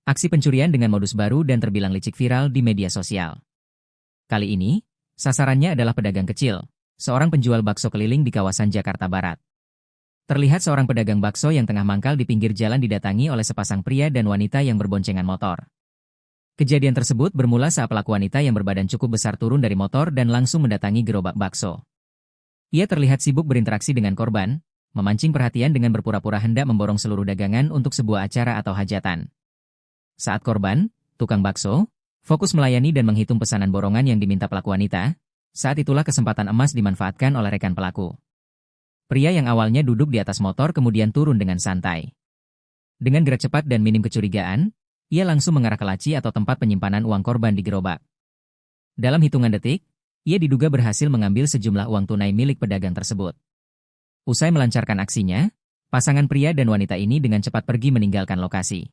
Aksi pencurian dengan modus baru dan terbilang licik viral di media sosial. Kali ini, sasarannya adalah pedagang kecil, seorang penjual bakso keliling di kawasan Jakarta Barat. Terlihat seorang pedagang bakso yang tengah mangkal di pinggir jalan didatangi oleh sepasang pria dan wanita yang berboncengan motor. Kejadian tersebut bermula saat pelaku wanita yang berbadan cukup besar turun dari motor dan langsung mendatangi gerobak bakso. Ia terlihat sibuk berinteraksi dengan korban, memancing perhatian dengan berpura-pura hendak memborong seluruh dagangan untuk sebuah acara atau hajatan. Saat korban, tukang bakso, fokus melayani dan menghitung pesanan borongan yang diminta pelaku wanita, saat itulah kesempatan emas dimanfaatkan oleh rekan pelaku. Pria yang awalnya duduk di atas motor kemudian turun dengan santai. Dengan gerak cepat dan minim kecurigaan, ia langsung mengarah ke laci atau tempat penyimpanan uang korban di gerobak. Dalam hitungan detik, ia diduga berhasil mengambil sejumlah uang tunai milik pedagang tersebut. Usai melancarkan aksinya, pasangan pria dan wanita ini dengan cepat pergi meninggalkan lokasi.